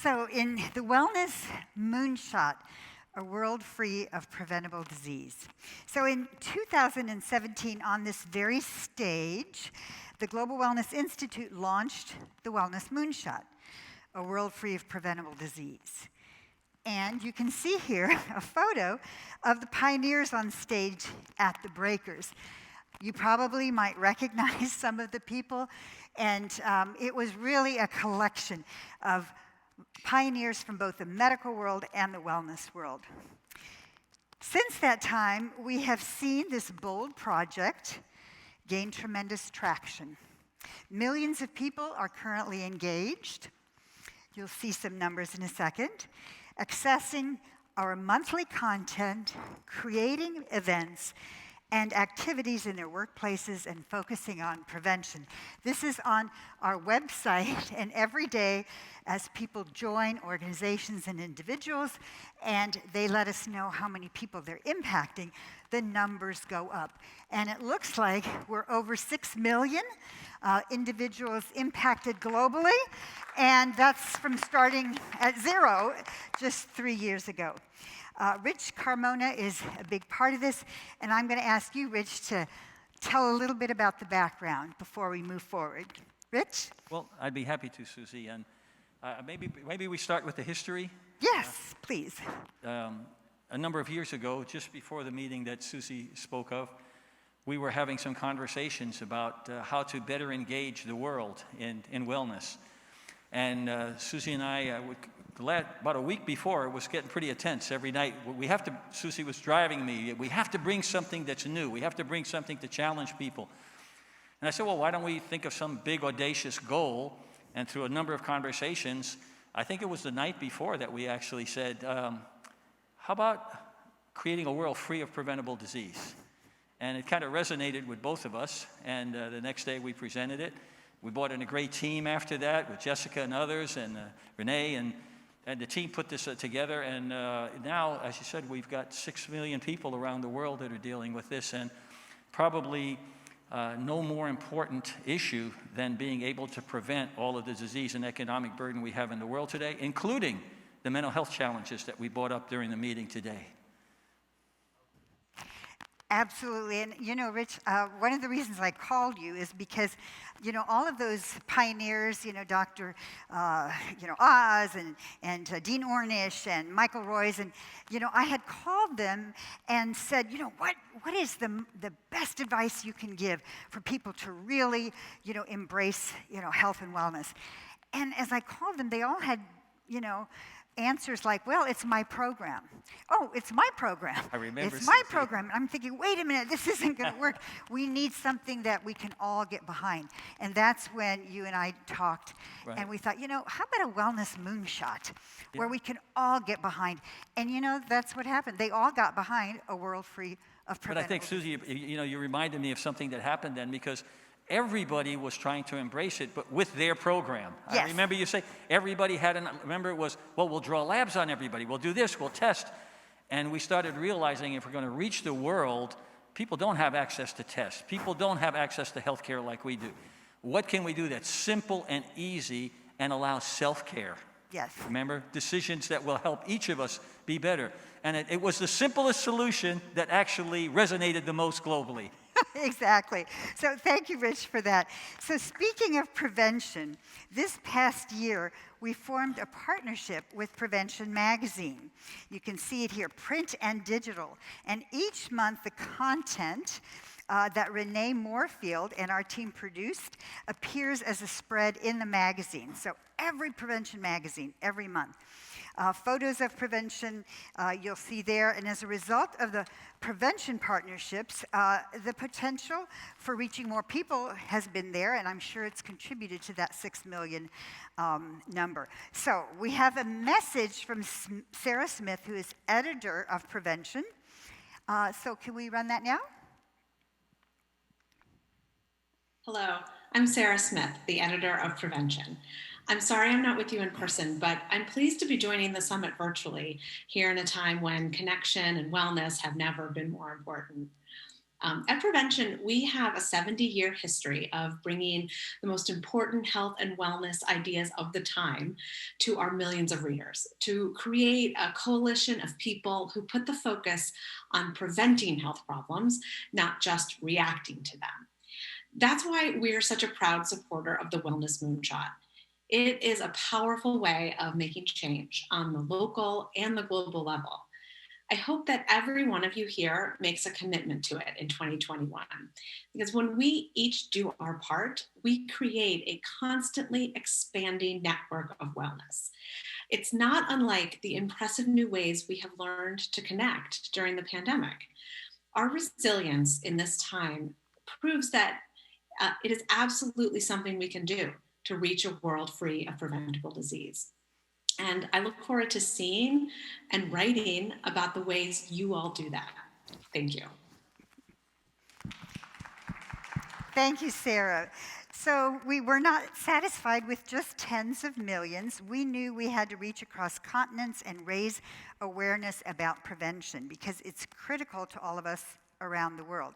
So in the Wellness Moonshot, a world free of preventable disease. So in 2017, on this very stage, the Global Wellness Institute launched the Wellness Moonshot, a world free of preventable disease. And you can see here a photo of the pioneers on stage at the breakers. You probably might recognize some of the people, and it was really a collection of pioneers from both the medical world and the wellness world. Since that time, we have seen this bold project gain tremendous traction. Millions of people are currently engaged. You'll see some numbers in a second. Accessing our monthly content, creating events, and activities in their workplaces and focusing on prevention. This is on our website, and every day as people join organizations and individuals and they let us know how many people they're impacting, the numbers go up. And it looks like we're over 6 million individuals impacted globally, and that's from starting at 0 just 3 years ago. Rich Carmona is a big part of this, and I'm going to ask you, Rich, to tell a little bit about the background before we move forward. Rich? Well, I'd be happy to, Susie, and maybe we start with the history. Yes, please. A number of years ago, just before the meeting that Susie spoke of, we were having some conversations about how to better engage the world in wellness. And Susie and I, about a week before, it was getting pretty intense every night. Susie was driving me, we have to bring something that's new. We have to bring something to challenge people. And I said, well, why don't we think of some big, audacious goal? And through a number of conversations, I think it was the night before that we actually said, how about creating a world free of preventable disease? And it kind of resonated with both of us, and the next day we presented it. We brought in a great team after that with Jessica and others, and Renee, and the team put this together. And now, as you said, we've got 6 million people around the world that are dealing with this, and probably no more important issue than being able to prevent all of the disease and economic burden we have in the world today, including the mental health challenges that we brought up during the meeting today. Absolutely. And, you know, Rich, one of the reasons I called you is because, you know, all of those pioneers, you know, Dr. Oz and Dean Ornish and Michael Royce, and, you know, I had called them and said, you know, what is the best advice you can give for people to really, you know, embrace, you know, health and wellness? And as I called them, they all had, you know, answers like, well, it's my program. Oh, it's my program. I remember. It's my program. I'm thinking, wait a minute, this isn't going to work. We need something that we can all get behind. And that's when you and I talked, right. And we thought, you know, how about a wellness moonshot where we can all get behind? And, you know, that's what happened. They all got behind a world free of preventable. But I think, Susie, you know, you reminded me of something that happened then, because everybody was trying to embrace it, but with their program. Yes. I remember you say everybody had remember it was, well, we'll draw labs on everybody. We'll do this, we'll test. And we started realizing if we're going to reach the world, people don't have access to tests. People don't have access to health care like we do. What can we do that's simple and easy and allow self-care? Yes. Remember, decisions that will help each of us be better. And it was the simplest solution that actually resonated the most globally. Exactly. So thank you, Rich, for that. So speaking of prevention, this past year, we formed a partnership with Prevention Magazine. You can see it here, print and digital. And each month, the content that Renee Moorfield and our team produced appears as a spread in the magazine. So every Prevention Magazine, every month. Photos of prevention you'll see there, and as a result of the prevention partnerships, the potential for reaching more people has been there, and I'm sure it's contributed to that 6 million number. So we have a message from Sarah Smith, who is editor of Prevention. So can we run that now? Hello, I'm Sarah Smith, the editor of Prevention. I'm sorry I'm not with you in person, but I'm pleased to be joining the summit virtually here in a time when connection and wellness have never been more important. At Prevention, we have a 70-year history of bringing the most important health and wellness ideas of the time to our millions of readers, to create a coalition of people who put the focus on preventing health problems, not just reacting to them. That's why we're such a proud supporter of the Wellness Moonshot. It is a powerful way of making change on the local and the global level. I hope that every one of you here makes a commitment to it in 2021. Because when we each do our part, we create a constantly expanding network of wellness. It's not unlike the impressive new ways we have learned to connect during the pandemic. Our resilience in this time proves that it is absolutely something we can do to reach a world free of preventable disease. And I look forward to seeing and writing about the ways you all do that. Thank you. Thank you, Sarah. So we were not satisfied with just tens of millions. We knew we had to reach across continents and raise awareness about prevention because it's critical to all of us around the world.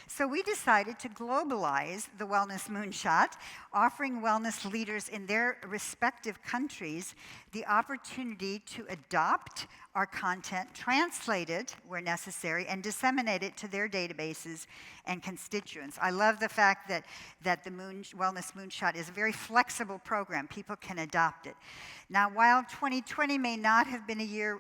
So we decided to globalize the Wellness Moonshot, offering wellness leaders in their respective countries the opportunity to adopt our content, translate it where necessary, and disseminate it to their databases and constituents. I love the fact that the Wellness Moonshot is a very flexible program. People can adopt it. Now, while 2020 may not have been a year,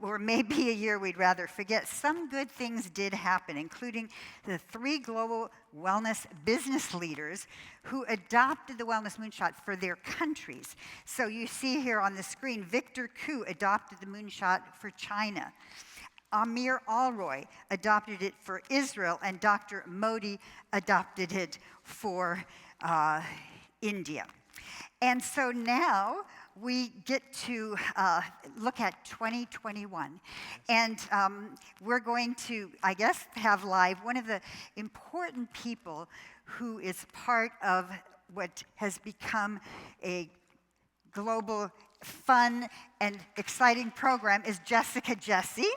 or may be a year we'd rather forget, some good things did happen, including the 3 global wellness business leaders who adopted the Wellness Moonshot for their countries. So you see here on the screen, Victor Koo adopted the Moonshot for China. Amir Alroy adopted it for Israel, and Dr. Modi adopted it for India. And so now we get to look at 2021. And we're going to, I guess, have live one of the important people who is part of what has become a global, fun, and exciting program is Jessica Jesse.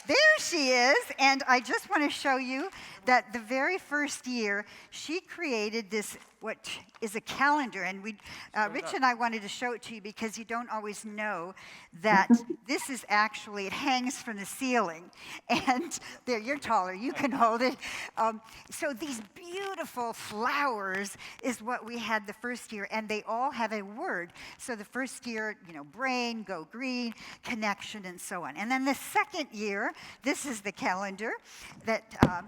There she is, and I just want to show you that the very first year, she created this, what is a calendar, and Rich and I wanted to show it to you because you don't always know that this is actually, it hangs from the ceiling, and there, you're taller, you can hold it. So these beautiful flowers is what we had the first year, and they all have a word. So the first year, brain, go green, connection, and so on. And then the second year, this is the calendar that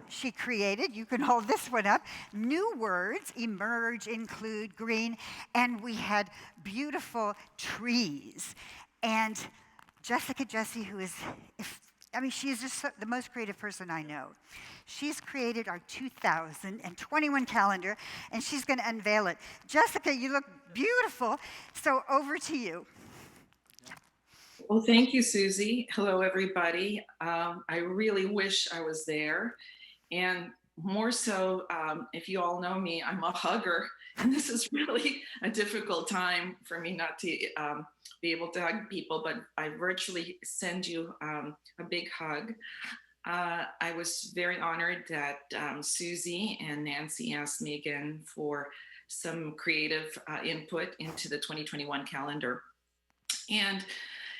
she created. You can hold this one up. New words, emerge, include, green, and we had beautiful trees. And Jessica Jesse, who is, she is just the most creative person I know. She's created our 2021 calendar, and she's going to unveil it. Jessica, you look beautiful, so over to you. Well, thank you, Susie. Hello, everybody. I really wish I was there. And more so, if you all know me, I'm a hugger. And this is really a difficult time for me not to be able to hug people, but I virtually send you a big hug. I was very honored that Susie and Nancy asked me again for some creative input into the 2021 calendar. And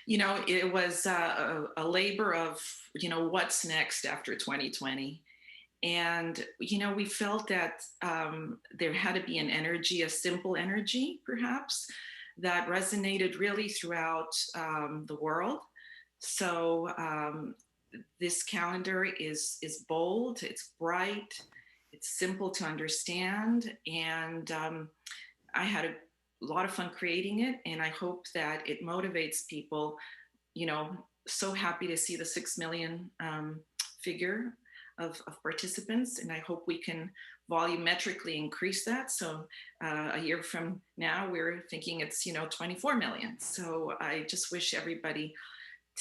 it was a labor of, what's next after 2020. And, we felt that there had to be an energy, a simple energy, perhaps, that resonated really throughout the world. So this calendar is bold, it's bright, it's simple to understand. And I had a lot of fun creating it, and I hope that it motivates people. So happy to see the 6 million figure of participants, and I hope we can volumetrically increase that. So a year from now, we're thinking it's 24 million. So I just wish everybody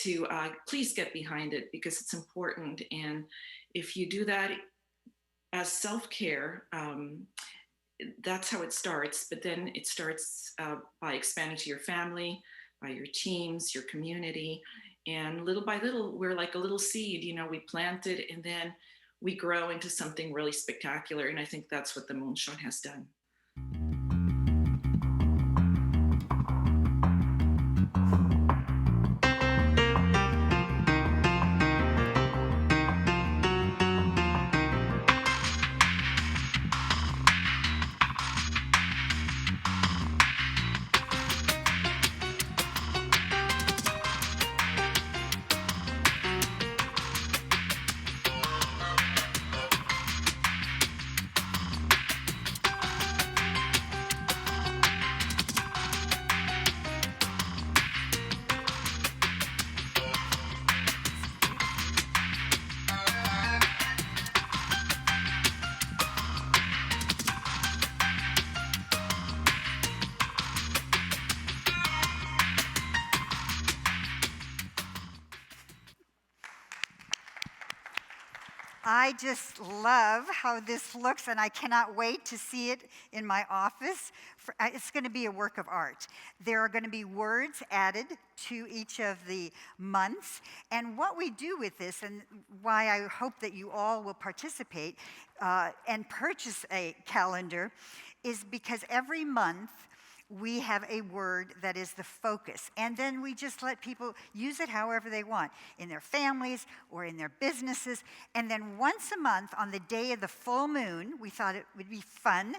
to please get behind it because it's important. And if you do that as self-care, that's how it starts. But then it starts by expanding to your family, by your teams, your community. And little by little, we're like a little seed, we plant it, and then we grow into something really spectacular. And I think that's what the Moonshot has done. I just love how this looks, and I cannot wait to see it in my office. It's going to be a work of art. There are going to be words added to each of the months, and what we do with this, and why I hope that you all will participate and purchase a calendar, is because every month we have a word that is the focus. And then we just let people use it however they want, in their families or in their businesses. And then once a month, on the day of the full moon, we thought it would be fun,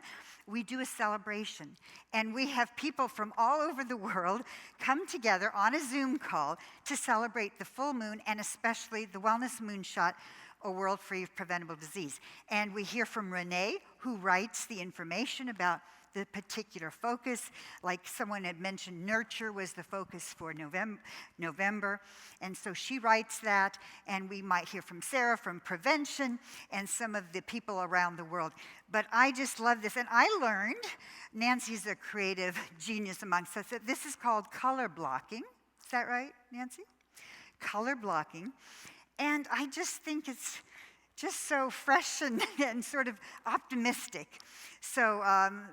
we do a celebration. And we have people from all over the world come together on a Zoom call to celebrate the full moon, and especially the Wellness Moonshot, a world free of preventable disease. And we hear from Renee, who writes the information about the particular focus. Like someone had mentioned, nurture was the focus for November. And so she writes that, and we might hear from Sarah from prevention and some of the people around the world. But I just love this. And I learned, Nancy's a creative genius amongst us, that this is called color blocking. Is that right, Nancy? Color blocking. And I just think it's just so fresh and sort of optimistic. So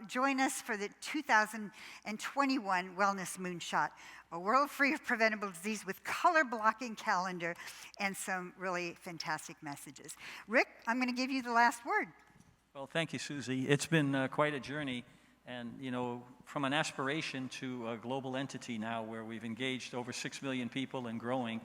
join us for the 2021 Wellness Moonshot, a world free of preventable disease with color blocking calendar and some really fantastic messages. Rick, I'm going to give you the last word. Well, thank you, Susie. It's been quite a journey, and from an aspiration to a global entity now where we've engaged over 6 million people and growing.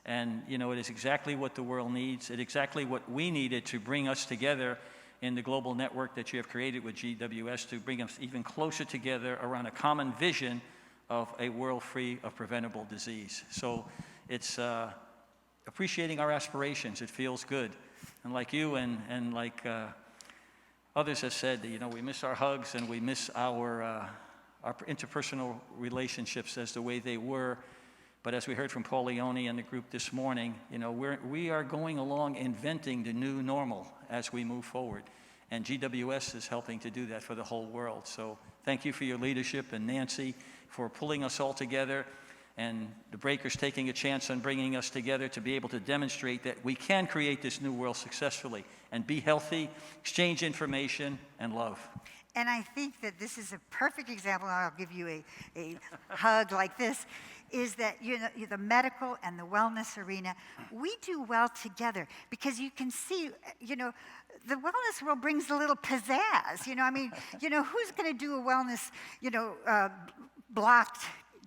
And, it is exactly what the world needs. It's exactly what we needed to bring us together in the global network that you have created with GWS, to bring us even closer together around a common vision of a world free of preventable disease. So it's appreciating our aspirations. It feels good. And like you and like others have said, we miss our hugs and we miss our interpersonal relationships as the way they were. But as we heard from Paul Leone and the group this morning, we are going along inventing the new normal as we move forward. And GWS is helping to do that for the whole world. So thank you for your leadership, and Nancy for pulling us all together, and the Breakers taking a chance on bringing us together to be able to demonstrate that we can create this new world successfully and be healthy, exchange information, and love. And I think that this is a perfect example, and I'll give you a hug like this, is that the medical and the wellness arena, we do well together, because you can see, the wellness world brings a little pizzazz. Who's going to do a wellness,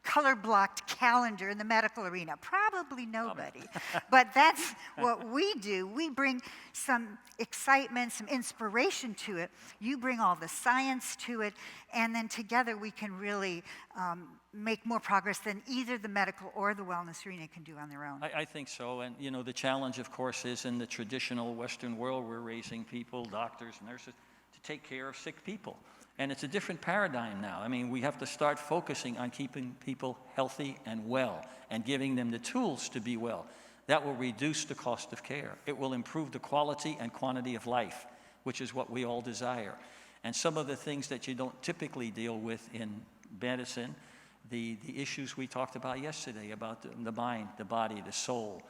color-blocked calendar in the medical arena? Probably nobody. But that's what we do. We bring some excitement, some inspiration to it. You bring all the science to it, and then together we can really make more progress than either the medical or the wellness arena can do on their own. I think so. And, the challenge, of course, is in the traditional Western world, we're raising people, doctors, nurses, to take care of sick people. And it's a different paradigm now. I mean, we have to start focusing on keeping people healthy and well and giving them the tools to be well. That will reduce the cost of care. It will improve the quality and quantity of life, which is what we all desire. And some of the things that you don't typically deal with in medicine, the issues we talked about yesterday, about the mind, the body, the soul,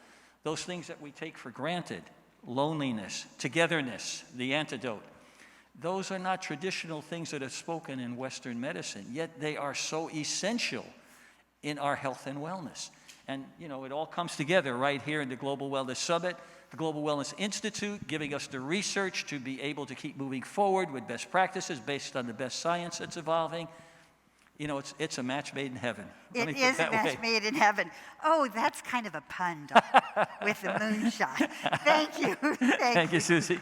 those things that we take for granted, loneliness, togetherness, the antidote, those are not traditional things that are spoken in Western medicine, yet they are so essential in our health and wellness. And, it all comes together right here in the Global Wellness Summit. the Global Wellness Institute, giving us the research to be able to keep moving forward with best practices based on the best science that's evolving. You know, it's a match made in heaven. Let me It put it is a that match way. made in heaven. Oh, that's kind of a pun, Doc, with the moonshot. Thank you. Thank you, Susie.